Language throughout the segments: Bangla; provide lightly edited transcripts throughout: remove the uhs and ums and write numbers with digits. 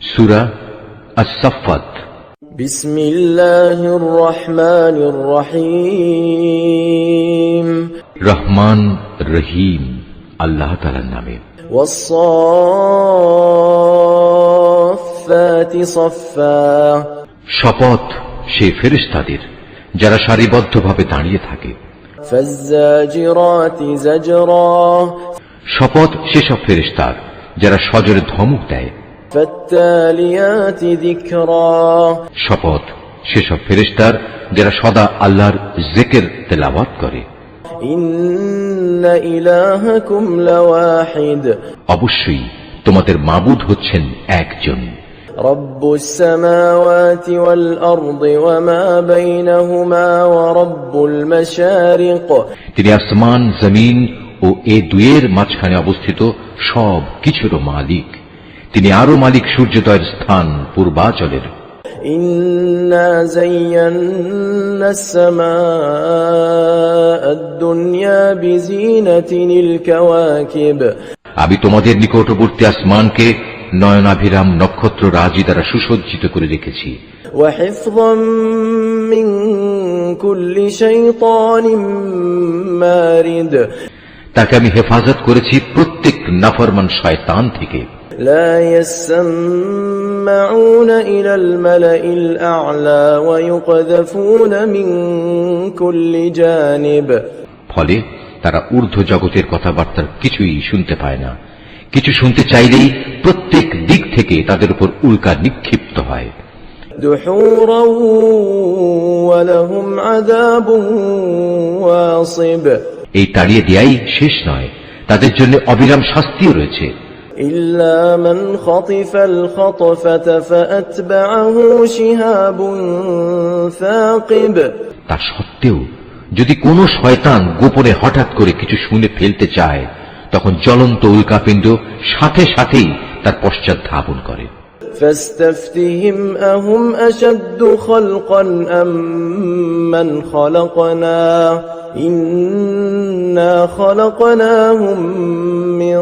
সূরা আস-সাফফাত। বিসমিল্লাহির রহমানির রহিম। রহমান রহিম আল্লাহ তাআলার নামে। ওয়াস-সাফফাতি সাফফা। শপথ সে ফেরেশতাদের যারা সারিবদ্ধভাবে দাঁড়িয়ে থাকে। ফাজ্জাজিরাতি জাজরা। শপথ সেসব ফেরেশতার যারা সজোরে ধমক দেয়। ফাত্তালিয়াতি যিকরা। শপথ সেসব ফেরেশতার যারা সদা আল্লাহর জিকির তেলাওয়াত করে। ইন্না ইলাহাকুম লাওয়াহিদ। অবশ্যই তোমাদের মাবুদ হচ্ছেন একজন। রব্বুস সামাওয়াতি ওয়াল আরদি ওয়া মা বাইনাহুমা ওয়া রব্বুল মাশারিক। তিনি আসমান জমিন ও এ দুয়ের মাঝখানে অবস্থিত সব কিছুর মালিক। তিনি আরো মালিক সূর্যোদয়ের স্থান পূর্বাচলের। ইন্না যায়্যানাস সামাআদ দুনিয়া বিজিনাতিল কাওয়াকিব। আমি তোমাদের নিকটবর্তী আসমানকে নয়নাভিরাম নক্ষত্র রাজি দ্বারা সুসজ্জিত করে রেখেছি। ওয়া হিফযাম মিন কুল্লি শাইতানিন মারিদ। তাকে আমি হেফাজত করেছি প্রত্যেক নাফরমান শয়তান থেকে। লা ইয়াসমাউনা ইলাল মালাইল আ'লা ওয়া ইউকযাফুনা মিন কুল্লি জানিব। ফলে তারা ঊর্ধ্ব জগতের কথাবার্তার কিছুই শুনতে পায় না। কিছু শুনতে চাইলেই প্রত্যেক দিক থেকে তাদের উপর উল্কা নিক্ষিপ্ত হয়। দুহুরান ওয়া লাহুম আযাবুন ওয়াসিব। এই তাড়িয়ে দেয়াই শেষ নয়, তাদের জন্য অবিরাম শাস্তিও রয়েছে। ইল্লা মান খাতিফাল খাতফাতা ফাআতবা'হু শিহাবুন সাকিব। তা সত্ত্বেও যদি কোনো শয়তান গোপনে হঠাৎ করে কিছু শুনে ফেলতে চায়, তখন জ্বলন্ত উল্কাপিণ্ড সাথে সাথেই তার পশ্চাৎ ধাবন করে। ফাস্তাফতিহিম আহুম আশাদ্দু খালকান আম্মান খালাকনা ইন্না খালাকনাহুম মিন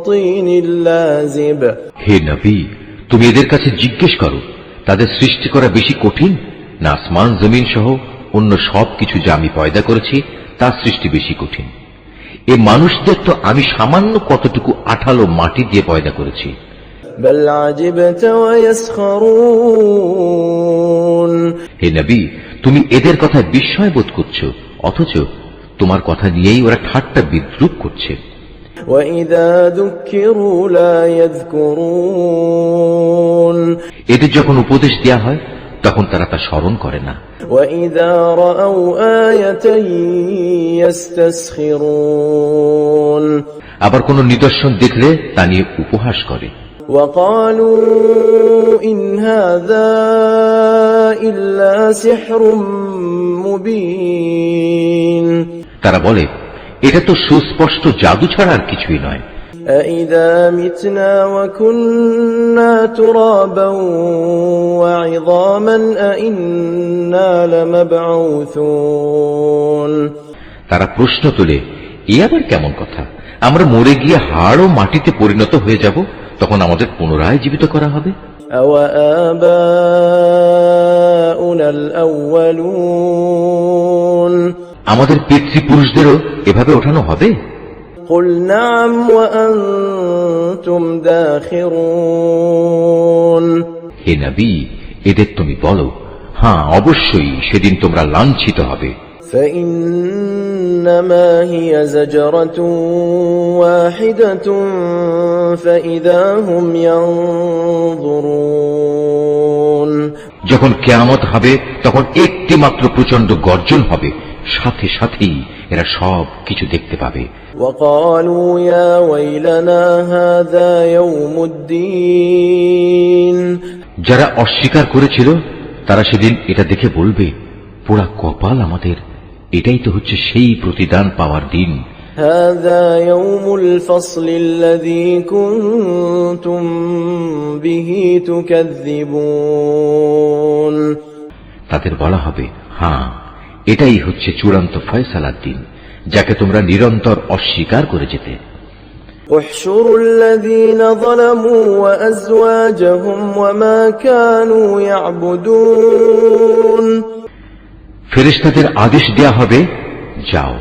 তিনিল লাযিব। হে নবী, তুমি এদের কাছে জিজ্ঞেস করো, তাদের সৃষ্টি করা বেশি কঠিন না আসমান জমিন সহ অন্য সব কিছু যা আমি পয়দা করেছি তার সৃষ্টি বেশি কঠিন? এ মানুষদের তো আমি সামান্য কতটুকু আঠালো মাটি দিয়ে পয়দা করেছি। বাল আজিবতা ওয়া ইয়াসখারুন। হে নবী, তুমি এদের কথায় বিস্ময় বোধ করছো, অথচ তোমার কথা নিয়েই ওরা ঠাট্টা বিদ্রূপ করছে। ওয়া ইযা যুকিরু লা ইয়াযকুরুন। এদের যখন উপদেশ দেয়া হয় তখন তারা তা স্মরণ করে না। ওয়া ইযা রাআউ আয়াতান ইস্তাসখিরুন। আবার কোন নিদর্শন দেখলে তা নিয়ে উপহাস করে। ওয়া ক্বালু ইন হাযা ইল্লা সিহরুম মুবিন। তারা বলে, এটা তো সুস্পষ্ট জাদু ছাড়া আর কিছুই নয়। আইযা মিতনা ওয়া কুন্না তুরাবান ওয়া ইযামান আইন্না লামাবউসুন। তারা প্রশ্ন তোলে, এ আবার কেমন কথা? আমরা মরে গিয়ে হাড় ও মাটিতে পরিণত হয়ে যাব, তখন আমাদের পুনরায় জীবিত করা হবে। আওয়া আবাউনাল আউয়ালুন। আমাদের পিতৃপুরুষদেরও এভাবে ওঠানো হবে? কুল না'ম ওয়া আনতুম দাখিরুন। হে নবী, এদের তুমি বলো, হ্যাঁ অবশ্যই সেদিন তোমরা লাঞ্ছিত হবে। فإنما هي زجرة واحدة فإذا هم ينظرون। যখন কিয়ামত হবে তখন একটি মাত্র প্রচন্ড গর্জন হবে, সাথে সাথেই এরা সব কিছু দেখতে পাবে। وقالوا يا ويلنا هذا يوم الدين। যারা অস্বীকার করেছিল তারা সেদিন এটা দেখে বলবে, পোড়া কপাল আমাদের, এটাই তো হচ্ছে সেই প্রতিদান পাওয়ার দিন। هذا يوم الفصل الذي كنتم به تكذبون। তাদের বলা হবে, হ্যাঁ এটাই হচ্ছে চূড়ান্ত ফয়সালার দিন, যাকে তোমরা নিরন্তর অস্বীকার করে যেতে। احشروا الذين ظلموا وأزواجهم وما كانوا يعبدون ফেরেশতাদের আদেশ দেয়া হবে, যাও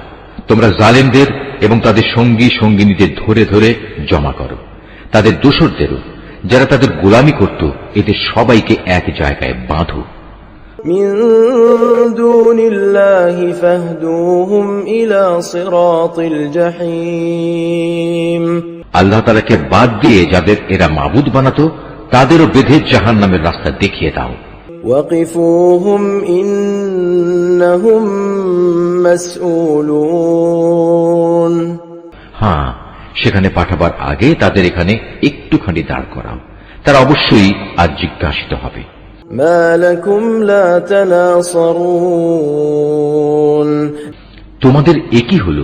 তোমরা জালেমদের এবং তাদের সঙ্গী সঙ্গিনীদের ধরে ধরে জমা করো, তাদের দোসরদেরও, যারা তাদের গোলামি করত, এদের সবাইকে এক জায়গায় বাঁধো। من دون الله فاهدوهم إلى صراط الجحيم আল্লাহ তাআলাকে বাদ দিয়ে যাদের এরা মাবুদ বানাতো, তাদেরও বেঁধে জাহান্নামের রাস্তা দেখিয়ে দাও। وقفوهم إنهم مسؤولون হ্যাঁ, সেখানে পাঠাবার আগে তাদের এখানে একটুখানি দাঁড় করাও, তারা অবশ্যই আজ জিজ্ঞাসিত হবে। ما لكم لا تناصرون তোমাদের একই হলো,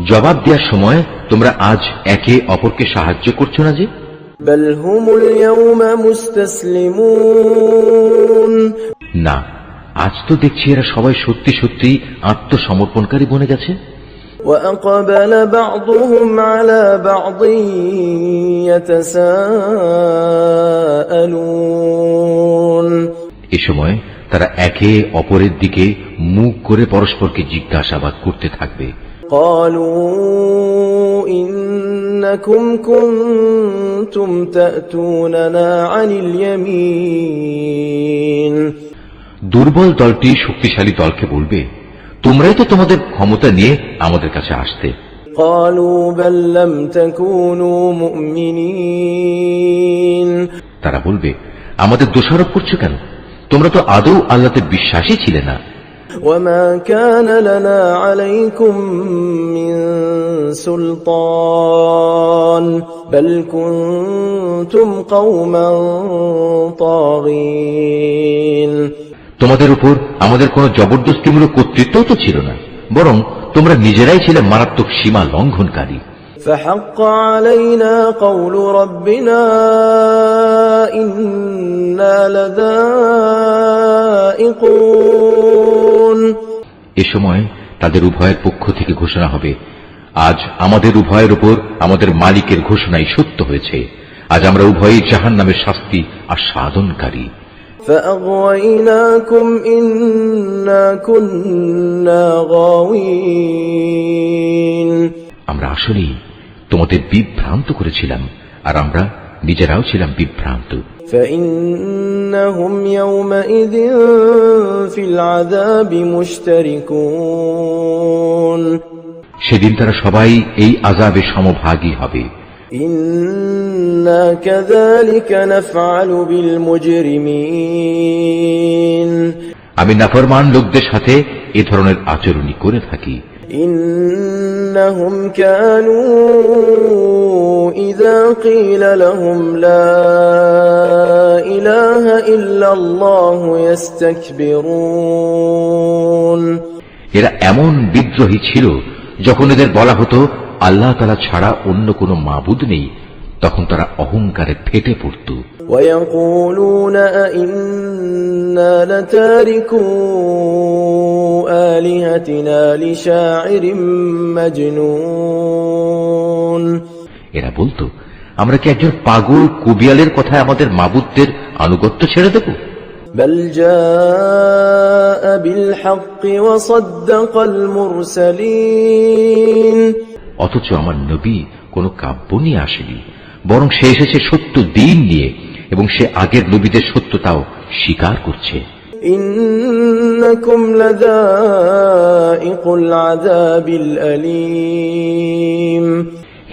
জবাব দেওয়ার সময় তোমরা আজ একে অপরকে সাহায্য করছো না যে? بل هم اليوم مستسلمون না, আজ তো দেখছি এরা সবাই সত্যি সত্যি আত্মসমর্পণকারী বনে গেছে। وأقبل بعضهم على بعض يتساءلون এ সময় তারা একে অপরের দিকে মুখ করে পরস্পরকে জিজ্ঞাসাবাদ করতে থাকবে। قالوا إنكم كنتم تأتوننا عن اليمين দুর্বল দলটি শক্তিশালী দলকে বলবে, তোমরাই তো তোমাদের ক্ষমতা নিয়ে আমাদের কাছে আসতে। قالوا بل لم تكونوا مؤمنين তারা বলবে, আমাদের দোষারোপ করছো কেন? তোমরা তো আদৌ আল্লাহতে বিশ্বাসী ছিলে না। وما كان لنا عليكم من سلطان بل كنتم قوما طاغين তোমাদের উপর আমাদের কোনো জবরদস্তিমূলক কর্তৃত্বও তো ছিল না, বরং তোমরা নিজেরাই ছিলে মারাত্মক সীমা লঙ্ঘনকারী। فحق علينا قول ربنا إنا لذائقون এ সময় তাদের উভয়ের পক্ষ থেকে ঘোষণা হবে, আজ আমাদের উভয়ের উপর আমাদের মালিকের ঘোষণাই সত্য হয়েছে, আজ আমরা উভয়ই জাহান্নামের শাস্তি আস্বাদনকারী। فأغويناكم إنا كنا غاوين আমরা আসলেই তোমাদের বিভ্রান্ত করেছিলাম, আর আমরা নিজেরাও ছিলাম বিভ্রান্ত। فإنهم يومئذ في العذاب مشتركون সেদিন তারা সবাই এই আযাবে সমভাগী হবে। إنا كذلك نفعل بالمجرمين আমি নাফরমান লোকদের সাথে এ ধরনের আচরণই করে থাকি। إنهم كانوا إذا قيل لهم لا إله إلا الله يستكبرون এরা এমন বিদ্রোহী ছিল, যখন এদের বলা হতো আল্লাহ তাআলা ছাড়া অন্য কোনো মাবুদ নেই, তখন তারা অহংকারে ফেটে পড়ত। ويقولون أئنا لتاركو آلهتنا لشاعر مجنون এরা বলতো, আমরা কি একজন পাগল কুবিয়ালের কথায় আমাদের মাবুদদের আনুগত্য ছেড়ে দেব? بل جاء بالحق وصدق المرسلين অথচ আমার নবী কোনো কাব্য নিয়ে আসেনি, বরং সে এসেছে সত্য দিন নিয়ে, এবং সে আগের নবীদের সত্যতাও স্বীকার করছে। إنكم لذائق العذاب الأليم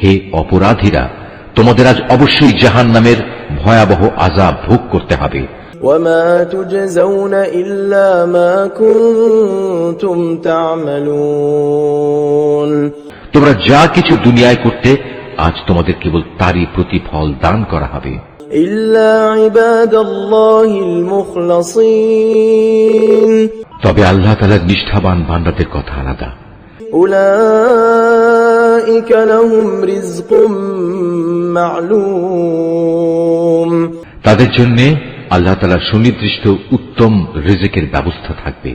হে অপরাধীরা, তোমাদের আজ অবশ্যই জাহান্নামের ভয়াবহ আযাব ভোগ করতে হবে। وما تجزون إلا ما كنتم تعملون তোমরা যা কিছু দুনিয়ায় করতে, আজ তোমাদের কেবল তারই প্রতিফল দান করা হবে। إلا عباد الله المخلصين তবে আল্লাহ তাআলার নিষ্ঠাবান বান্দাদের কথা আলাদা। أولئك لهم رزق معلوم তাদের জন্য আল্লাহ তাআলার সুনির্দিষ্ট উত্তম রিজিকের ব্যবস্থা থাকবে।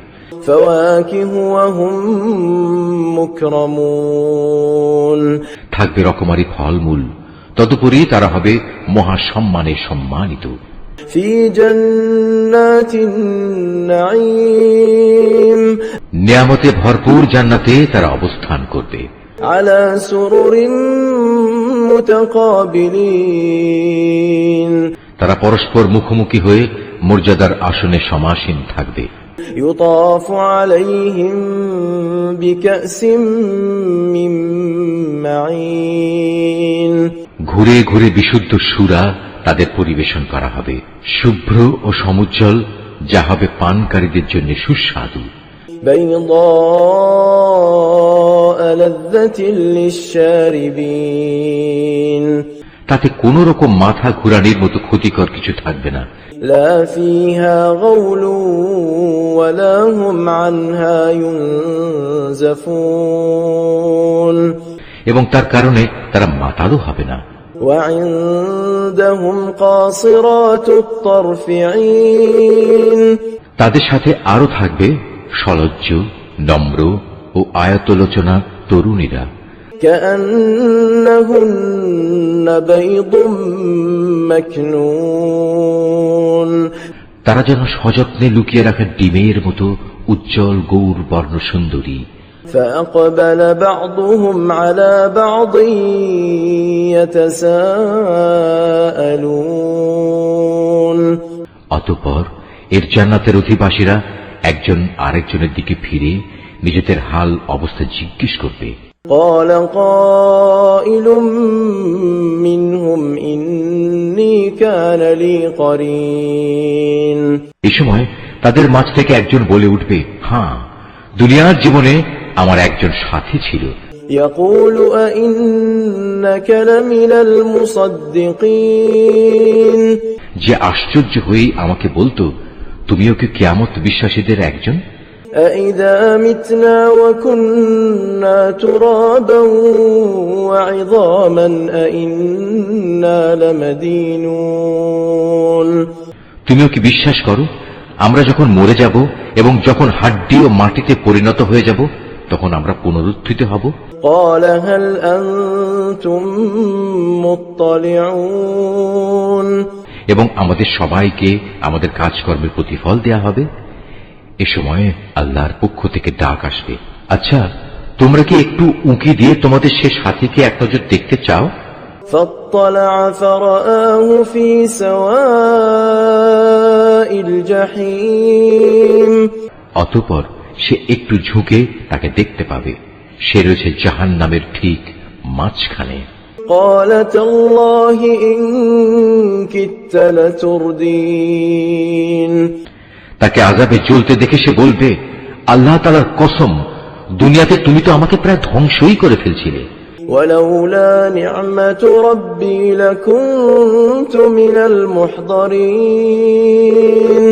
فواكه وهم مكرمون থাকবে রকমারি ফলমূল, তদুপরি তারা হবে মহাসম্মানে সম্মানিত। في جنات النعيم নিয়ামতে ভরপুর জান্নাতে তারা অবস্থান করবে। على سرر متقابلين তারা পরস্পর মুখোমুখি হয়ে মর্যাদার আসনে সমাসীন থাকবে। يطاف عليهم بكأس من معين ঘুরে ঘুরে বিশুদ্ধ সুরা তাদের পরিবেশন করা হবে, শুভ্র ও সমুজ্জ্বল, যা হবে পানকারীদের জন্য সুস্বাদু। بيضاء لذة للشاربين তাতে কোন রকম মাথা ঘুরানির মতো ক্ষতিকর কিছু থাকবে না। لا فيها غول ولا هم عنها ينزفون এবং তার কারণে তারা মাতালও হবে না। وعندهم قاصرات الطرف عين তাদের সাথে আরো থাকবে সলজ্জ, নম্র ও আয়তলোচনা তরুণীরা। كأنهن بيض مكنون তারা যেন সযত্নে লুকিয়ে রাখা ডিমের মতো উজ্জ্বল গৌর বর্ণ সুন্দরী। فأقبل بعضهم على بعض يتساءلون অতঃপর এর জান্নাতের অধিবাসীরা একজন আরেকজনের দিকে ফিরে নিজেদের হাল অবস্থা জিজ্ঞেস করবে। قال قائل منهم إني كان لي قرين এই সময় তাদের মাঝ থেকে একজন বলে উঠবে, হ্যাঁ, দুনিয়ার জীবনে আমার একজন সাথী ছিল। يقول أئنك لمن المصدقين যে আশ্চর্য হয়েই আমাকে বলতো, তুমিও কি কিয়ামত বিশ্বাসীদের একজন? أئذا متنا وكنا ترابا وعظاما أئنا لمدينون তুমিও কি বিশ্বাস করো, আমরা যখন মরে যাব এবং যখন হাড্ডি ও মাটিতে পরিণত হয়ে যাব, তখন আমরা পুনরুত্থিত হব? قال هل أنتم مطلعون এবং আমাদের সবাইকে আমাদের কাজকর্মের প্রতিফল দেয়া হবে। এ সময় আল্লাহর পক্ষ থেকে ডাক আসবে, আচ্ছা, তোমরা কি একটু উঁকি দিয়ে তোমাদের সে সাথীকে এক নজর দেখতে চাও? فاطلع فرآه في سواء الجحيم অতঃপর সে একটু ঝুঁকে তাকে দেখতে পাবে, সে রয়েছে জাহান্নামের ঠিক মাঝখানে। قال تالله إن كدت لتردين তাকে আযাবে জ্বলতে দেখে সে বলবে, আল্লাহ তাআলার কসম, দুনিয়াতে তুমি তো আমাকে প্রায় ধ্বংসই করে ফেলছিলে। ولولا نعمة ربي لكنت من المحضرين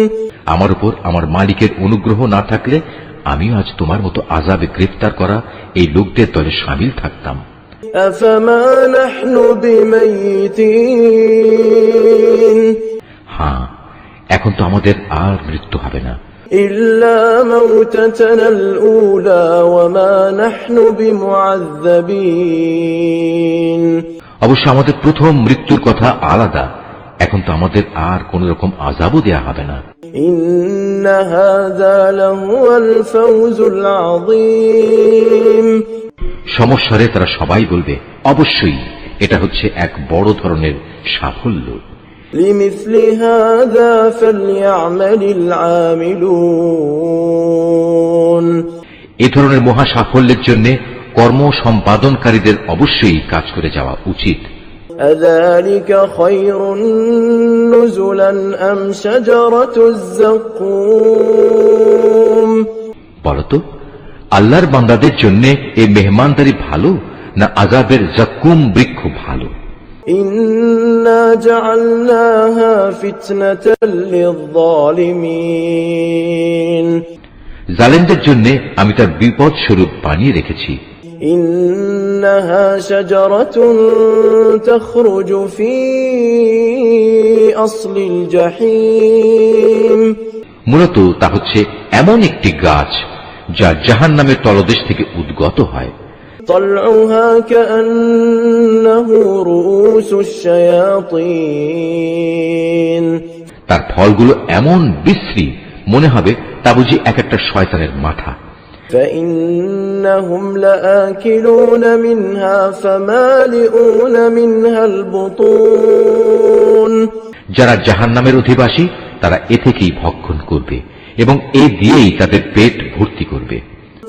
আমার উপর আমার মালিকের অনুগ্রহ না থাকলে আমিও আজ তোমার মতো আযাবে গ্রেফতার করা এই লোকদের দলে শামিল থাকতাম। أفما نحن بميتين হ্যাঁ, এখন তো আমাদের আর মৃত্যু হবে না। إلا موتتنا الأولى وما نحن بمعذبين অবশ্য আমাদের প্রথম মৃত্যুর কথা আলাদা, এখন তো আমাদের আর কোন রকম আযাবও দেয়া হবে না। إن هذا لهو الفوز العظيم সমস্যারে তারা সবাই বলবে, অবশ্যই এটা হচ্ছে এক বড় ধরনের সাফল্য। لمثل هذا فليعمل العاملون এ ধরনের মহা সাফল্যের জন্য কর্ম সম্পাদনকারীদের অবশ্যই কাজ করে যাওয়া উচিত। أذلك خير نزلا أم شجرة الزقوم বলতো, আল্লাহর বান্দাদের জন্য এই মেহমানদারি ভালো না আযাবের জাক্কুম বৃক্ষ ভালো? إنا جعلناها فتنة للظالمين জালেমদের জন্য আমি তার বিপদ স্বরূপ বানিয়ে রেখেছি। إنها شجرة تخرج في أصل الجحيم মূলত তা হচ্ছে এমন একটি গাছ যা জাহান্নামের তলদেশ থেকে উদ্গত হয়। طلعها كأنه رؤوس الشياطين তার ফলগুলো এমন বিশ্রী, মনে হবে তা বুঝি এক একটা শয়তানের মাথা। فإنهم لآكلون منها فمالئون منها البطون যারা জাহান্নামের অধিবাসী তারা এ থেকেই ভক্ষণ করবে এবং এ দিয়েই তাদের পেট ভর্তি করবে।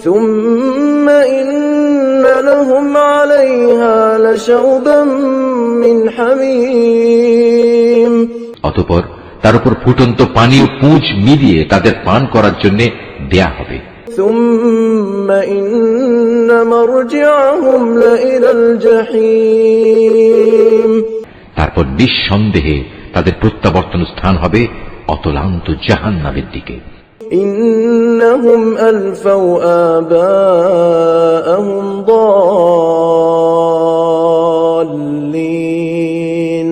ثم إن لهم عليها لشوبا من حميم অতঃপর তার উপর ফুটন্ত পানি ও পুঁজ মিলিয়ে তাদের পান করার জন্য দেয়া হবে। ثم إن مرجعهم لإلى الجحيم তারপর নিঃসন্দেহে তাদের প্রত্যাবর্তন স্থান হবে অতলান্ত জাহান্নামের দিকে। إنهم ألفوا آباءهم ضالين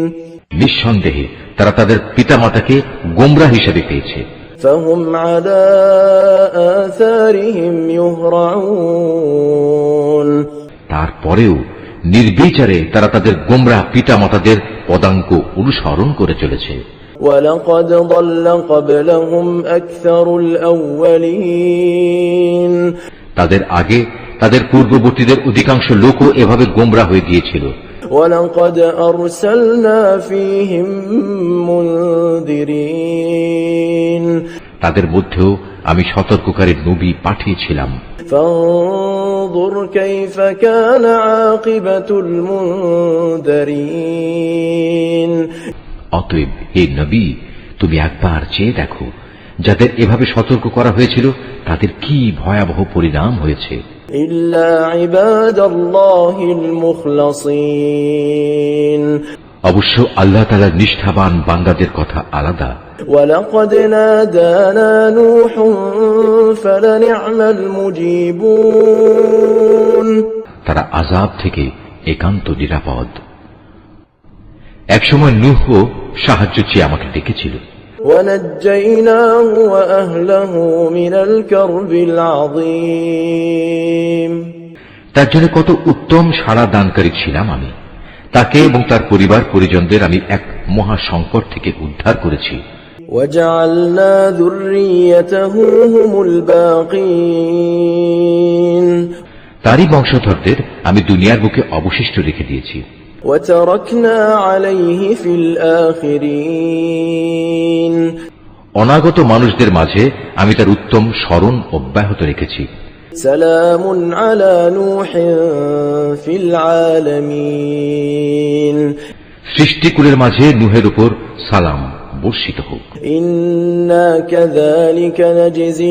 নিঃসন্দেহে তারা তাদের পিতামাতাকে গোমরা হিসেবে পেয়েছে। فهم على آثارهم يهرعون তারপরেও নির্বিচারে তারা তাদের গোমরা পিতামাতাদের পদাঙ্ক অনুসরণ করে চলেছে। ولقد ضل قبلهم أكثر الأولين তাদের আগে তাদের পূর্ববর্তীদের অধিকাংশ লোকও এভাবে গোমরা হয়ে গিয়েছিল। ولقد أرسلنا فيهم منذرين তাদের মধ্যেও আমি সতর্ককারী নবী পাঠিয়েছিলাম। فانظر كيف كان عاقبة المنذرين অতএব হে নবী, তুমি একবার চেয়ে দেখো যাদের এভাবে সতর্ক করা হয়েছিল তাদের কি ভয়াবহ পরিণাম হয়েছে। إلا عباد الله المخلصين অবশ্য আল্লাহ তাআলার নিষ্ঠাবান বান্দাদের কথা আলাদা। ولقد نادانا نوح فلنعم المجيبون তারা আযাব থেকে একান্ত নিরাপদ। একসময় নূহ সাহায্য চেয়ে আমাকে ডেকেছিল। ونجيناه وأهله من الكرب العظيم তার জন্য কত উত্তম সাড়া দানকারী ছিলাম আমি। তাকে এবং তার পরিবার পরিজনদের আমি এক মহা সংকট থেকে উদ্ধার করেছি। وجعلنا ذريته هم الباقين তারই বংশধরদের আমি দুনিয়ার বুকে অবশিষ্ট রেখে দিয়েছি। وتركنا عليه في الآخرين অনাগত মানুষদের মাঝে আমি তার উত্তম স্মরণ অব্যাহত রেখেছি। سلام على نوح في العالمين সৃষ্টিকুলের মাঝে নূহের উপর সালাম বর্ষিত হোক। إنا كذلك نجزي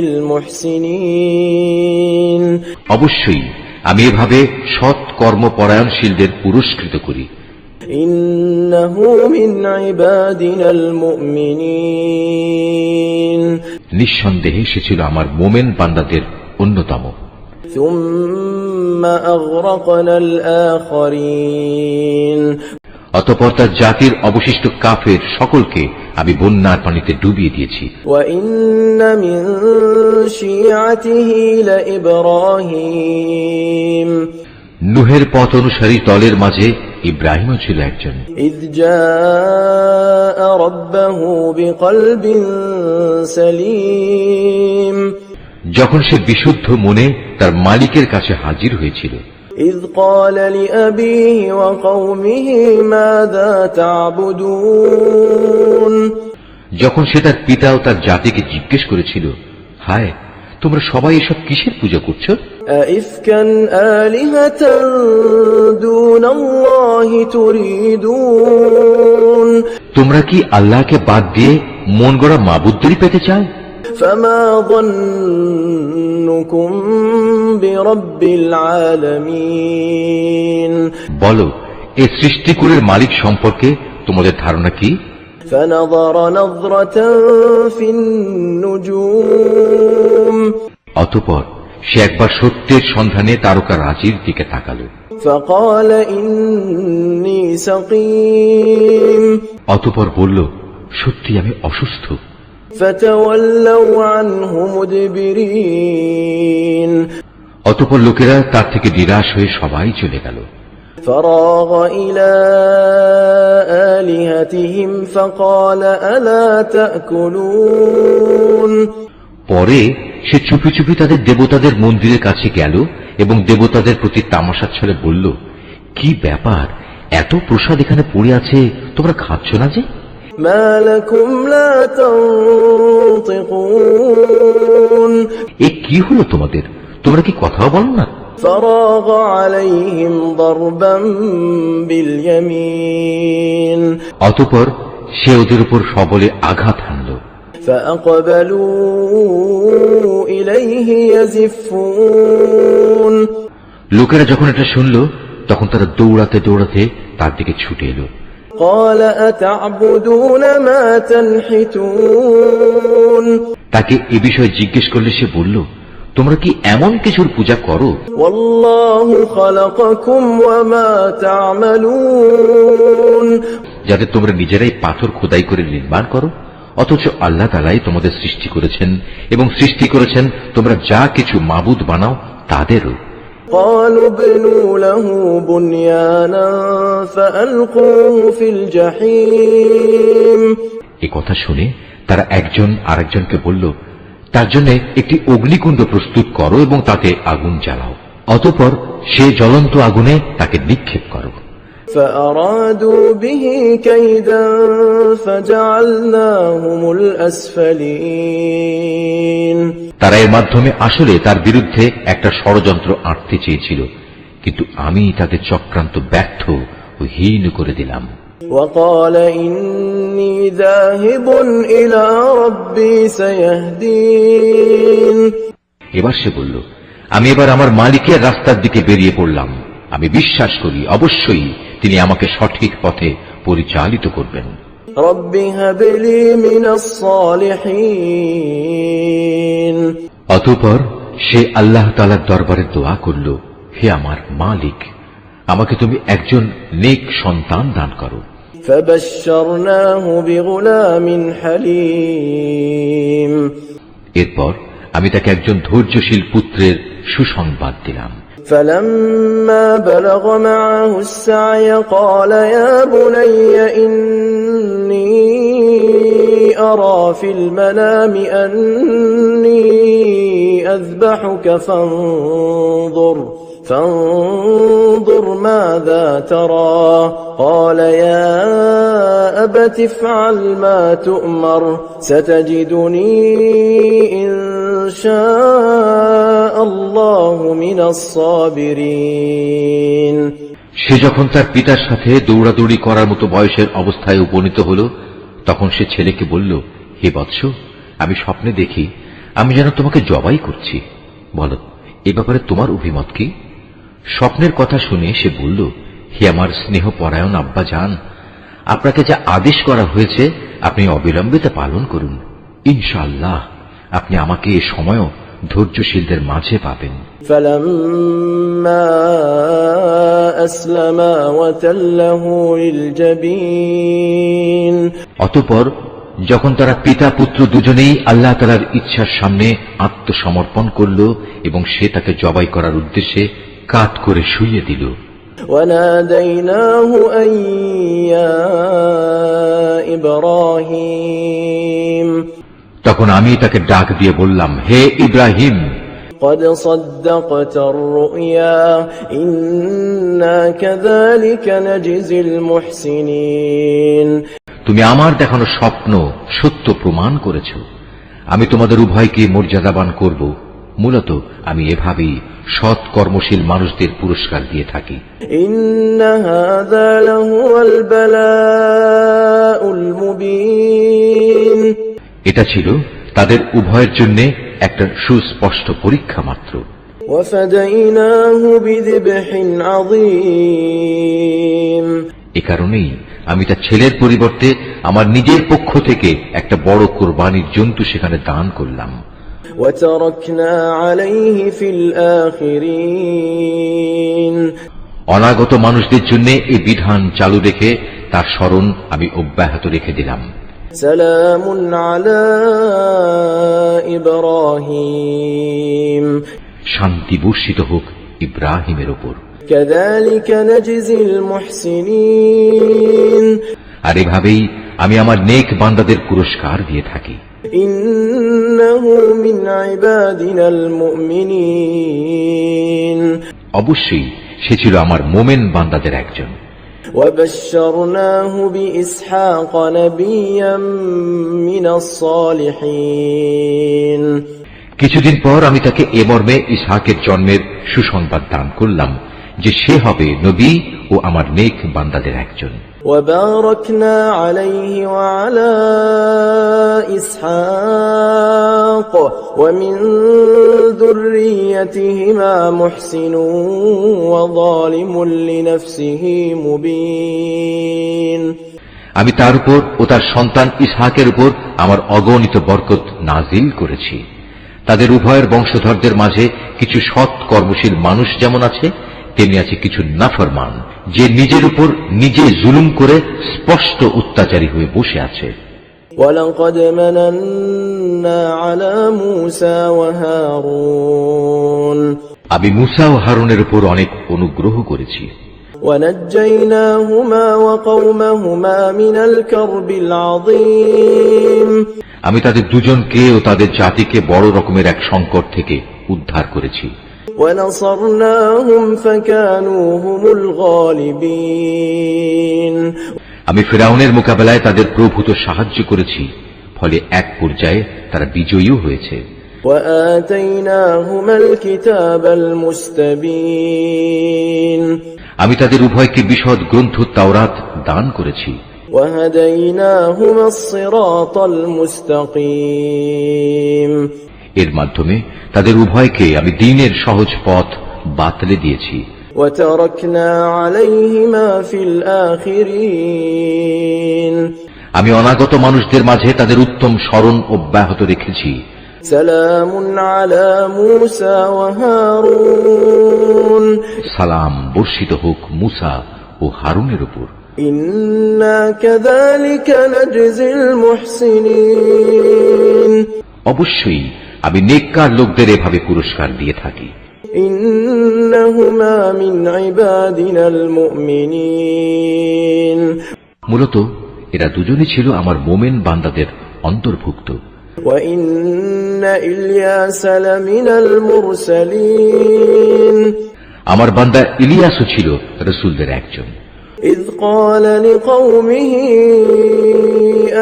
المحسنين অবশ্যই আমি এভাবে সৎ কর্মপরায়ণশীলদের পুরস্কৃত করি। إنه من عبادنا المؤمنين নিঃসন্দেহে সে ছিল আমার মোমেন বান্দাদের অন্যতম। ثم أغرقنا الآخرين অতঃপর তার জাতির অবশিষ্ট কাফের সকলকে আমি বন্যার পানিতে ডুবিয়ে দিয়েছি। وإن من شيعته لإبراهيم নূহের পথ অনুসারী দলের মাঝে ইব্রাহিমও ছিল একজন। إذ جاء ربه بقلب سليم যখন সে বিশুদ্ধ মনে তার মালিকের কাছে হাজির হয়েছিল। إذ قال لأبيه وقومه ماذا تعبدون যখন সে তার পিতা ও তার জাতিকে জিজ্ঞেস করেছিল, হায় তোমরা সবাই এসব কিসের পূজা করছো? أئفكا آلهة دون الله تريدون তোমরা কি আল্লাহকে বাদ দিয়ে মন গড়া মাবুদদেরই পেতে চাও? فما ظنكم برب العالمين বলো, এই সৃষ্টিকুলের মালিক সম্পর্কে তোমাদের ধারণা কি? فنظر نظرة في النجوم অতঃপর সে একবার সত্যের সন্ধানে তারকা রাজির দিকে তাকালো। فقال إني سقيم অতঃপর বলল, সত্যি আমি অসুস্থ। فتولوا عنه مدبرين অতঃপর লোকেরা তার থেকে নিরাশ হয়ে সবাই চলে গেল। فراغ إلى آلهتهم فقال ألا تأكلون পরে সে চুপি চুপি তাদের দেবতাদের মন্দিরের কাছে গেল এবং দেবতাদের প্রতি তামাশা ছলে বলল, কি ব্যাপার, এত প্রসাদ এখানে পড়ে আছে, তোমরা খাচ্ছ না যে? ما لكم لا تنطقون এ কি হলো তোমাদের, তোমরা কি কথাও বলো না? فراغ عليهم ضربا باليمين অতঃপর সে ওদের উপর সবলে আঘাত হানল। فأقبلوا إليه يزفون লোকেরা যখন এটা শুনল তখন তারা দৌড়াতে দৌড়াতে তার দিকে ছুটে এলো। قال أتعبدون ما تنحتون তাকে এ বিষয়ে জিজ্ঞেস করলে সে বলল, তোমরা কি এমন কিছুর পূজা করো والله خلقكم وما تعملون যাতে তোমরা নিজেরাই পাথর খোদাই করে নির্মাণ করো, অথচ আল্লাহ তাআলাই তোমাদের সৃষ্টি করেছেন এবং সৃষ্টি করেছেন তোমরা যা কিছু মাবুদ বানাও তাদেরও। قالوا ابنوا له بنيانا فألقوه في الجحيم এ কথা শুনে তারা একজন আরেকজনকে বলল, তার জন্য একটি অগ্নিকুণ্ড প্রস্তুত করো এবং তাতে আগুন জ্বালাও, অতঃপর সে জ্বলন্ত আগুনে তাকে নিক্ষেপ করো। فأرادوا به كيدا فجعلناهم الأسفلين তারা এর মাধ্যমে আসলে তার বিরুদ্ধে একটা ষড়যন্ত্র আঁটতে চেয়েছিল, কিন্তু আমি তাদের চক্রান্ত ব্যর্থ ও হীন করে দিলাম। وقال إني ذاهب إلى ربي سيهدين এবার সে বলল, আমি এবার আমার মালিকের রাস্তার দিকে বেরিয়ে পড়লাম, আমি বিশ্বাস করি অবশ্যই তিনি আমাকে সঠিক পথে পরিচালিত করবেন। رب هب لي من الصالحين অতঃপর সে আল্লাহ তাআলার দরবারে দোয়া করল, হে আমার মালিক, আমাকে তুমি একজন নেক সন্তান দান করো। فبشرناه بغلام حليم এরপর আমি তাকে একজন ধৈর্যশীল পুত্রের সুসংবাদ দিলাম। فلما بلغ معه السعي قال يا بني إني أرى في المنام أني أذبحك فانظر ماذا ترى قال يا أبت افعل ما تؤمر ستجدني إن شاء الله من الصابرين সে যখন তার পিতার সাথে দৌড়াদৌড়ি করার মতো বয়সের অবস্থায় উপনীত হল, তখন সে ছেলেকে বলল, হে বৎস, আমি স্বপ্নে দেখি আমি যেন তোমাকে জবাই করছি, বলো এ ব্যাপারে তোমার অভিমত কি? স্বপ্নের কথা শুনে সে বলল, হে আমার স্নেহ পরায়ণ আব্বা জান, আপনাকে যা আদেশ করা হয়েছে আপনি অবিলম্বে তা পালন করুন, ইনশাআল্লাহ আপনি আমাকে এ সময়ও ধৈর্যশীলদের মাঝে পাবেন। فلما أسلما وتله للجبين অতঃপর যখন তারা পিতা পুত্র দুজনেই আল্লাহ তাআলার ইচ্ছার সামনে আত্মসমর্পণ করল এবং সে তাকে জবাই করার উদ্দেশ্যে কাত করে শুইয়ে দিল, وناديناه أن يا إبراهيم তখন আমি তাকে ডাক দিয়ে বললাম, হে ইব্রাহিম, قد صدقت الرؤيا إنا كذلك نجزي المحسنين তুমি আমার দেখানো স্বপ্ন সত্য প্রমাণ করেছ, আমি তোমাদের উভয়কে মর্যাদাবান করব, মূলত আমি এভাবেই সৎ কর্মশীল মানুষদের পুরস্কার দিয়ে থাকি। إن هذا لهو البلاء المبين এটা ছিল তাদের উভয়ের জন্য একটা সুস্পষ্ট পরীক্ষা মাত্র। وفديناه بذبح عظيم এ কারণেই আমি তার ছেলের পরিবর্তে আমার নিজের পক্ষ থেকে একটা বড় কুরবানির জন্তু সেখানে দান করলাম। وتركنا عليه في الآخرين অনাগত মানুষদের জন্য এই বিধান চালু রেখে তার স্মরণ আমি অব্যাহত রেখে দিলাম। سلام على إبراهيم শান্তি বর্ষিত হোক ইব্রাহিমের উপর। كذلك نجزي المحسنين আর এভাবেই আমি আমার নেক বান্দাদের পুরস্কার দিয়ে থাকি। إنه من عبادنا المؤمنين অবশ্যই সে ছিল আমার মোমেন বান্দাদের একজন। وبشرناه بإسحاق نبيا من الصالحين কিছুদিন পর আমি তাকে এ মর্মে ইসহাকের জন্মের সুসংবাদ দান করলাম যে সে হবে নবী ও আমার নেক বান্দাদের একজন। وباركنا عليه وعلى إسحاق ومن ذريتهما محسن وظالم لنفسه مبين আমি তার উপর ও তার সন্তান ইসহাকের উপর আমার অগণিত বরকত নাজিল করেছি। তাদের উভয়ের বংশধরদের মাঝে কিছু সৎ কর্মশীল মানুষ যেমন আছে, তেমনি আছে কিছু নাফরমান যে নিজের উপর নিজে জুলুম করে স্পষ্ট অত্যাচারী হয়ে বসে আছে। وَلَقَدْ مَنَنَّا عَلَى مُوسَى وَهَارُونَ আমি মুসা ও হারুনের উপর অনেক অনুগ্রহ করেছি। وَنَجَّيْنَاهُمَا وَقَوْمَهُمَا مِنَ الْكَرْبِ الْعَظِيمِ আমি তাদের দুজনকে ও তাদের জাতিকে বড় রকমের এক সংকট থেকে উদ্ধার করেছি। وَنَصَرْنَاهُمْ فَكَانُوا هُمُ الْغَالِبِينَ আমি ফিরআউনের মোকাবেলায় তাদের প্রভূত সাহায্য করেছি, ফলে এক পর্যায়ে তারা বিজয়ীও হয়েছে। وَآتَيْنَاهُمَا الْكِتَابَ الْمُسْتَبِينَ আমি তাদের উভয়কে বিশদ গ্রন্থ তাওরাত দান করেছি। وَهَدَيْنَاهُمَا الصِّرَاطَ الْمُسْتَقِيمَ এর মাধ্যমে তাদের উভয়কে আমি দ্বীনের সহজ পথ বাতলে দিয়েছি। وَتَرَكْنَا عَلَيْهِمَا فِي الْآخِرِينَ আমি অনাগত মানুষদের মাঝে তাদের উত্তম স্মরণ অব্যাহত রেখেছি। سَلَامٌ عَلَى مُوسَى وَهَارُونَ সালাম বর্ষিত হোক মুসা ও হারুনের উপর। إِنَّا كَذَلِكَ نَجْزِي الْمُحْسِنِينَ অবশ্যই আমি নেককার লোকদের এভাবে পুরস্কার দিয়ে থাকি। إِنَّهُمَا مِنْ عِبَادِنَا الْمُؤْمِنِينَ মূলত এরা দুজনই ছিল আমার মোমেন বান্দাদের অন্তর্ভুক্ত। وَإِنَّ إِلْيَاسَ لَمِنَ الْمُرْسَلِينَ আমার বান্দা ইলিয়াসও ছিল রাসূলদের একজন। إِذْ قَالَ لِقَوْمِهِ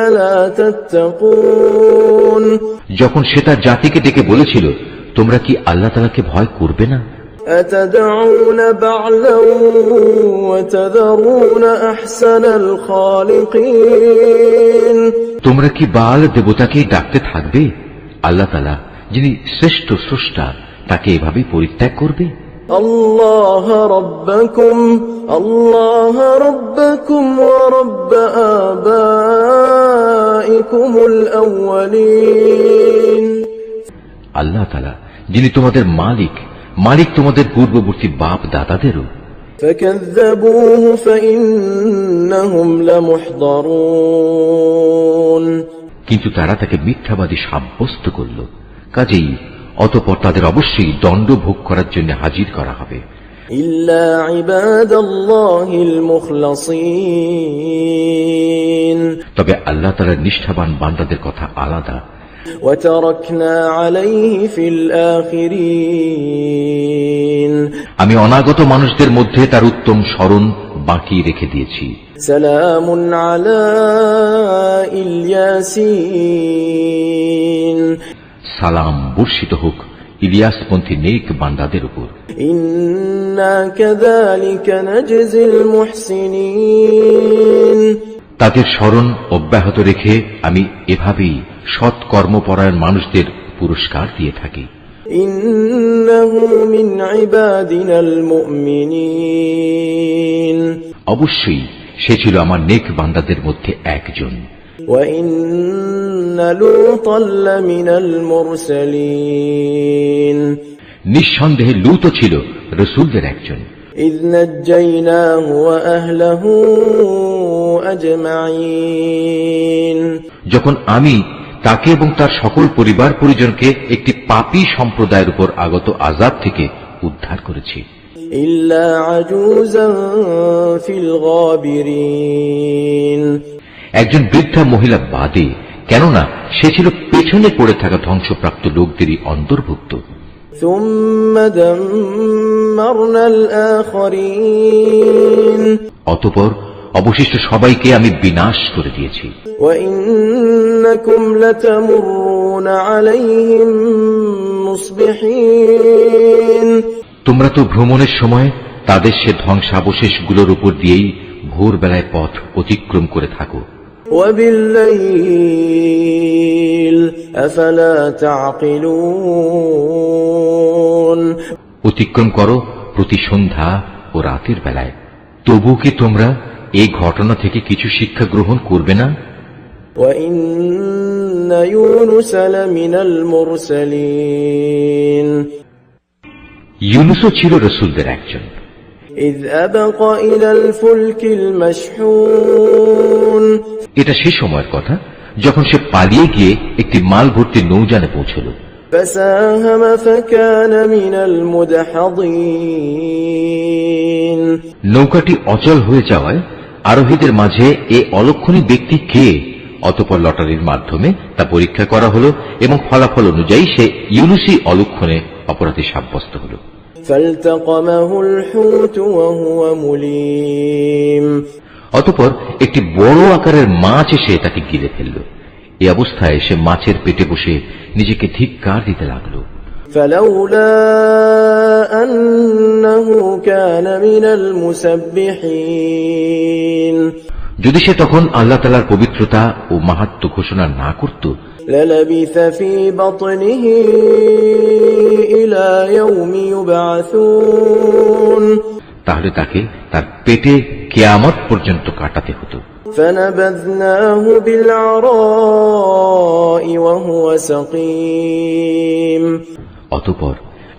أَلَا تَتَّقُونَ যখন সে তার জাতিকে ডেকে বলেছিল, তোমরা কি আল্লাহ তাআলাকে ভয় করবে না? أَتَدْعُونَ بَعْلًا وَتَذَرُونَ أَحْسَنَ الْخَالِقِينَ তোমরা কি বাল দেবতাকেই ডাকতে থাকবে? আল্লাহ তাআলা যিনি শ্রেষ্ঠ স্রষ্টা, তাকে এভাবেই পরিত্যাগ করবে? الله ربكم ورب آبائكم الأولين আল্লাহ তাআলা যিনি তোমাদের মালিক তোমাদের পূর্ববর্তী বাপ দাদাদেরও। فكذبوه فإنهم لمحضرون কিন্তু তারা তাকে মিথ্যাবাদী সাব্যস্ত করল, কাজেই অতঃপর তাদের অবশ্যই দণ্ড ভোগ করার জন্য হাজির করা হবে। إلا عباد الله المخلصين তবে আল্লাহ তাআলার নিষ্ঠাবান বান্দাদের কথা আলাদা। وتركنا عليه في الآخرين আমি অনাগত মানুষদের মধ্যে তার উত্তম স্মরণ বাকি রেখে দিয়েছি। سلام على الياسين সালাম বর্ষিত হোক ইলিয়াসপন্থী নেক বান্দাদের উপর। إنا كذلك نجزي المحسنين তাদের স্মরণ অব্যাহত রেখে আমি এভাবেই সৎ কর্মপরায়ণ মানুষদের পুরস্কার দিয়ে থাকি। إنه من عبادنا المؤمنين অবশ্যই সে ছিল আমার নেক বান্দাদের মধ্যে একজন। وإن لوطا لمن المرسلين নিঃসন্দেহে লূত ছিল রাসূলদের একজন। إذ نجيناه وأهله أجمعين যখন আমি তাকে এবং তার সকল পরিবার পরিজনকে একটি পাপী সম্প্রদায়ের উপর আগত আযাব থেকে উদ্ধার করেছি। إلا عجوزا في الغابرين একজন বৃদ্ধা মহিলা বাদে, কেননা সে ছিল পেছনে পড়ে থাকা ধ্বংসপ্রাপ্ত লোকদেরই অন্তর্ভুক্ত। ثم دمرنا الآخرين অতঃপর অবশিষ্ট সবাইকে আমি বিনাশ করে দিয়েছি। وإنكم لتمرون عليهم مصبحين তোমরা তো ভ্রমণের সময় তাদের সে ধ্বংসাবশেষগুলোর উপর দিয়েই ভোরবেলায় পথ অতিক্রম করে থাকো। وبالليل أفلا تعقلون অতিক্রম করো প্রতি সন্ধ্যা ও রাতের বেলায়। তবু কি তোমরা এই ঘটনা থেকে কিছু শিক্ষা গ্রহণ করবে না? وإن يونس لمن المرسلين ইউনুসও ছিল রাসূলদের একজন। إذ أبق إلى الفلك المشحون এটা সে সময়ের কথা যখন সে পালিয়ে গিয়ে একটি মাল ভর্তি নৌযানে পৌঁছল। فساهم فكان من المدحضين নৌকাটি অচল হয়ে যাওয়ায় আরোহীদের মাঝে এ অলক্ষণী ব্যক্তি কে? অতঃপর লটারির মাধ্যমে তা পরীক্ষা করা হলো এবং ফলাফল অনুযায়ী সে ইউনুসই অলক্ষণে অপরাধী সাব্যস্ত হল। فالتقمه الحوت وهو مليم অতঃপর একটি বড় আকারের মাছ এসে তাকে গিলে ফেলল। এই অবস্থায় সে মাছের পেটে বসে নিজেকে ধিক্কার দিতে লাগল। فلولا أنه كان من المسبحين যদি সে তখন আল্লাহ তাআলার পবিত্রতা ও মাহাত্ম্য ঘোষণা না করত, للبث في بطنه إلى يوم يبعثون তাহলে তাকে তার পেটে কিয়ামত পর্যন্ত কাটাতে হতো। فنبذناه بالعراء وهو سقيم অতঃপর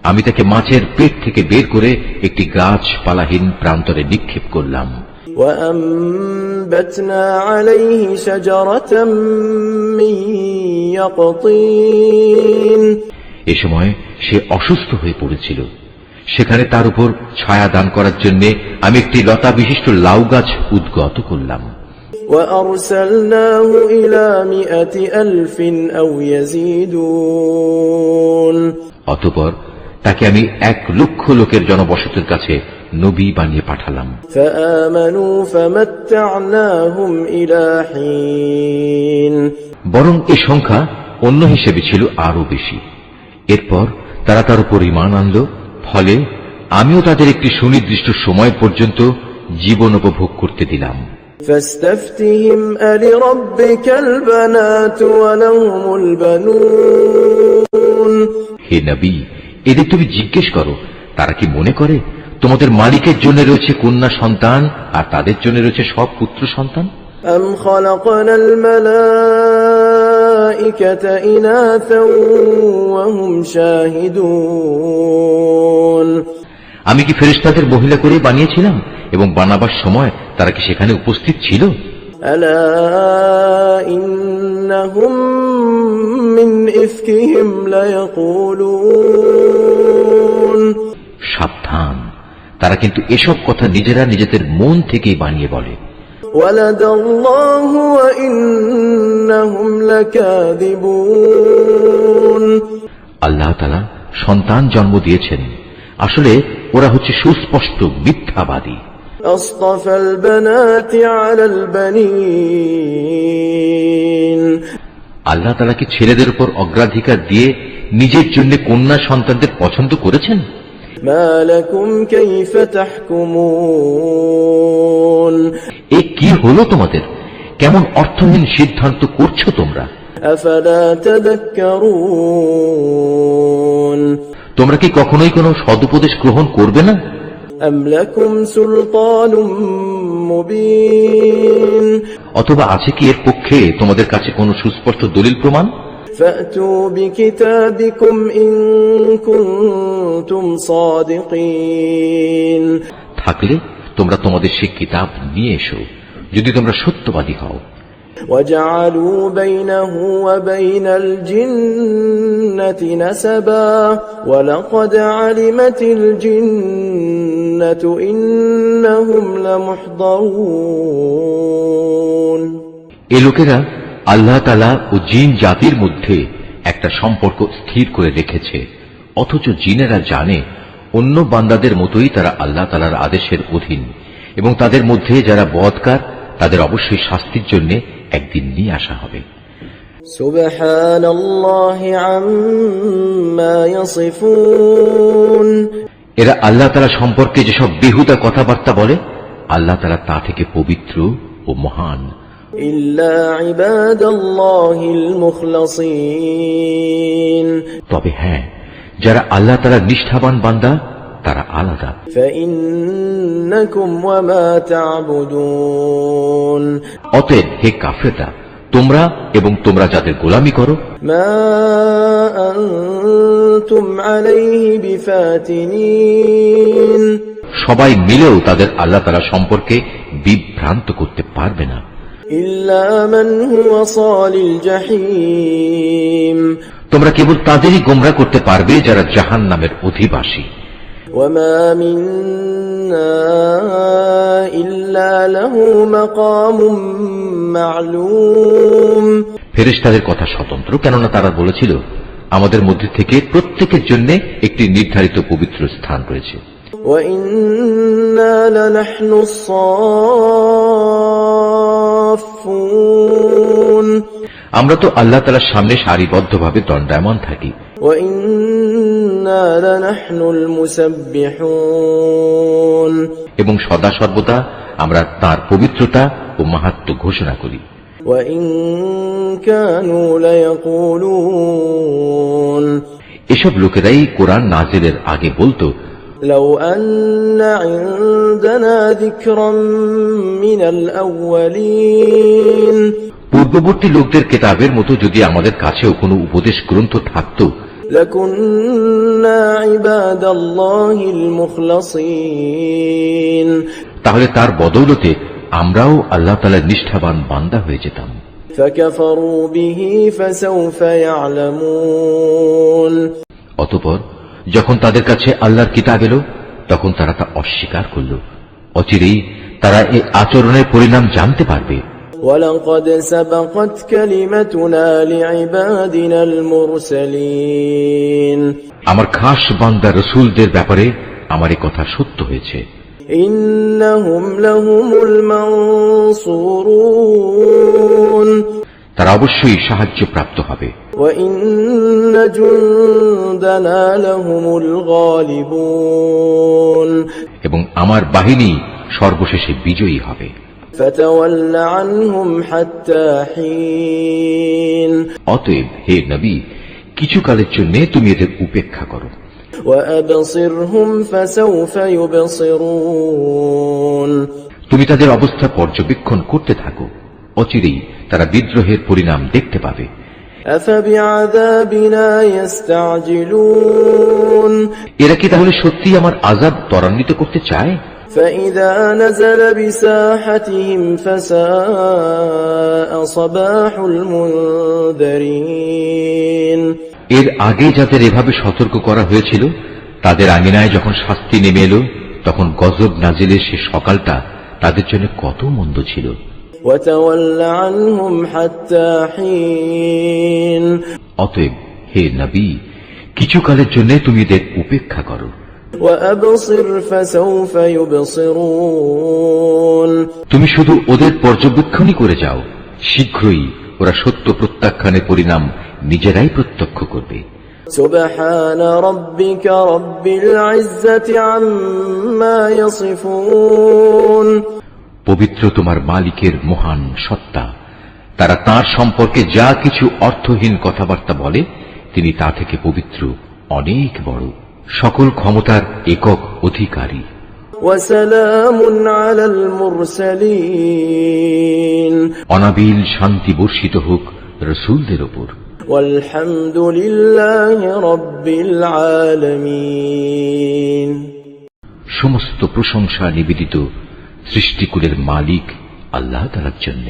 আমি তাকে মাছের পেট থেকে বের করে একটি গাছপালাহীন প্রান্তরে নিক্ষেপ করলাম। وأنبتنا عليه شجرة من يقطين এ সময় সে অসুস্থ হয়ে পড়েছিল। সেখানে তার উপর ছায়া দান করার জন্য আমি একটি লতা বিশিষ্ট লাউ গাছ উদ্গত করলাম। وأرسلناه إلى 100,000 أو يزيدون অতঃপর তাকে আমি 1,00,000 লোকের জনবসতির কাছে নবী বানিয়ে পাঠালাম। فآمنوا فمتعناهم إلى حين বরং এ সংখ্যা অন্য হিসেবে ছিল আরো বেশি। এরপর তারা তার উপর ঈমান আনল, ফলে আমিও তাদের একটি সুনির্দিষ্ট সময় পর্যন্ত জীবন উপভোগ করতে দিলাম। فاستفتهم ألربك البنات ولهم البنون হে নবী, এদের তুমি জিজ্ঞেস করো, তারা কি মনে করে তোমাদের মালিকের জন্য রয়েছে কন্যা সন্তান আর তাদের জন্য রয়েছে সব পুত্র সন্তান? أم خلقنا الملائكة إناثا وهم شاهدون আমি কি ফেরেশতাদের মহিলা করে বানিয়েছিলাম এবং বানাবার সময় তারা কি সেখানে উপস্থিত ছিল? ألا إنهم من إفكهم ليقولون সাবধান, তারা কিন্তু এসব কথা নিজেরা নিজেদের মন থেকেই বানিয়ে বলে। ولد الله وإنهم لكاذبون আল্লাহ তাআলা সন্তান জন্ম দিয়েছেন, আসলে ওরা হচ্ছে সুস্পষ্ট মিথ্যাবাদী। أصطفى البنات على البنين আল্লাহ তাআলা কি ছেলেদের উপর অগ্রাধিকার দিয়ে নিজের জন্য কন্যা সন্তানদের পছন্দ করেছেন? ما لكم كيف تحكمون এ কি হলো তোমাদের? কেমন অর্থহীন সিদ্ধান্ত করছো তোমরা? أفلا تذكرون তোমরা কি কখনোই কোনো সদুপদেশ গ্রহণ করবে না? أم لكم سلطان مبين অথবা আছে কি এর পক্ষে তোমাদের কাছে কোনো সুস্পষ্ট দলিল প্রমাণ? فأتوا بكتابكم إن كنتم صادقين থাকলে তোমরা তোমাদের সে কিতাব নিয়ে এসো, যদি তোমরা সত্যবাদী হও। وجعلوا بينه وبين الجنة نسبا ولقد علمت الجنة إنهم لمحضرون এ লোকেরা আল্লাহ তাআলা ও জিন জাতির মধ্যে একটা সম্পর্ক স্থির করে রেখেছে, অথচ জিনেরা জানে অন্য বান্দাদের মতোই তারা আল্লাহ তাআলার আদেশের অধীন, এবং তাদের মধ্যে যারা বদকার তাদের অবশ্যই শাস্তির জন্য একদিন নিয়ে আসা হবে। সুবহানাল্লাহি আম্মা ইয়াসিফুন, এরা আল্লাহ তাআলা সম্পর্কে যেসব বেহুদা কথাবার্তা বলে আল্লাহ তাআলা তা থেকে পবিত্র ও মহান। ইল্লা ইবাদাল্লাহিল মুখলাসিন, তবে হ্যাঁ, যারা আল্লাহ তাআলার নিষ্ঠাবান বান্দা তারা আলাদা। ফাইন্নাকুম ওয়া মা তা'বুদুন, অতএব হে কাফেররা, তোমরা এবং তোমরা যাদের গোলামি করো, মা আনতুম আলাইহি বিফাতিনিন, সবাই মিলেও তাদের আল্লাহ তাআলা সম্পর্কে বিভ্রান্ত করতে পারবে না। ইল্লা মান হুয়া সালিল জাহিম, তোমরা কেবল তাদেরই গোমরাহ করতে পারবে যারা জাহান্নামের অধিবাসী। ওয়া মা মিন্না ইল্লা লাহু মাকামুম মা'লুম, ফেরেশতাদের কথা স্বতন্ত্র, কেননা তারা বলেছিল আমাদের মধ্যে থেকে প্রত্যেকের জন্য একটি নির্ধারিত পবিত্র স্থান রয়েছে। ওয়া ইন্না লানাহনুস সাফফুন, আমরা তো আল্লাহ তাআলার সামনে সারিবদ্ধভাবে দণ্ডায়মান থাকি। ওয়া ইন্না লানাহনুল মুসাব্বিহুন, এবং সদা সর্বদা আমরা তাঁর পবিত্রতা ও মাহাত্ম্য ঘোষণা করি। ওয়া ইন কানু লায়াকুলুন, এসব লোকেরাই কোরআন নাজিলের আগে বলতো, লাউ আন্না ইনদানা যিকরাম মিনাল আউয়ালিন, পূর্ববর্তী লোকদের কিতাবের মতো যদি আমাদের কাছেও কোনো উপদেশ গ্রন্থ থাকত, লাকুন্না ইবাদাল্লাহিল মুখলাসিন, তাহলে তার বদৌলতে আমরাও আল্লাহ তাআলার নিষ্ঠাবান বান্দা হয়ে যেতাম। ফাকাফারু বিহি ফাসাউফা ইয়ালামুন, অতঃপর যখন তাদের কাছে আল্লাহর কিতাব এলো তখন তারা তা অস্বীকার করল, অচিরেই তারা এই আচরণের পরিণাম জানতে পারবে। ওয়ালাকাদ সাবাকাত কালিমাতুনা লিইবাদিনাল মুরসালিন, আমার খাস বান্দা রাসূলদের ব্যাপারে আমার এই কথা সত্য হয়েছে। ইন্নাহুম লাহুমুল মানসুরুন, তারা অবশ্যই সাহায্য প্রাপ্ত হবে। ওয়া ইন্না জুনদানা লাহুমুল গালিবুন, এবং আমার বাহিনী সর্বশেষে বিজয়ী হবে। ফাতাওয়াল্লা আনহুম হাত্তা হিন, অতএব হে নবী, কিছু কালের জন্য তুমি এদের উপেক্ষা করো। ওয়া আবসিরহুম ফাসাউফা ইউবসিরুন, তুমি তাদের অবস্থা পর্যবেক্ষণ করতে থাকো, অচিরেই তারা বিদ্রোহের পরিণাম দেখতে পাবে। আফাবিআযাবিনা ইস্তা'জিলুন, এরা কি তাহলে সত্যি আমার আযাব ত্বরান্বিত করতে চায়? فإذا نزل بساحتهم فساء صباح المنذرين, এর আগে যাদের এভাবে সতর্ক করা হয়েছিল তাদের আঙিনায় যখন শাস্তি নেমে এলো তখন গজব নাজিলের সে সকালটা তাদের জন্য কত মন্দ ছিল। وتول عنهم حتى حين, অতএব হে নবী, কিছু কালের জন্য তুমি এদের উপেক্ষা করো। وأبصر فسوف يبصرون, তুমি শুধু ওদের পর্যবেক্ষণই করে যাও, শীঘ্রই ওরা সত্য প্রত্যাখ্যানের পরিণাম নিজেরাই প্রত্যক্ষ করবে। سبحان ربك رب العزة عما يصفون, পবিত্র তোমার মালিকের মহান সত্তা, তারা তার সম্পর্কে যা কিছু অর্থহীন কথাবার্তা বলে তিনি তা থেকে পবিত্র, অনেক বড়, সকল ক্ষমতার একক অধিকারী। وسلام على المرسلين, অনাবিল শান্তি বর্ষিত হোক রাসূলদের উপর। والحمد لله رب العالمين, সমস্ত প্রশংসা নিবেদিত সৃষ্টিকুলের মালিক আল্লাহ তাআলার জন্য।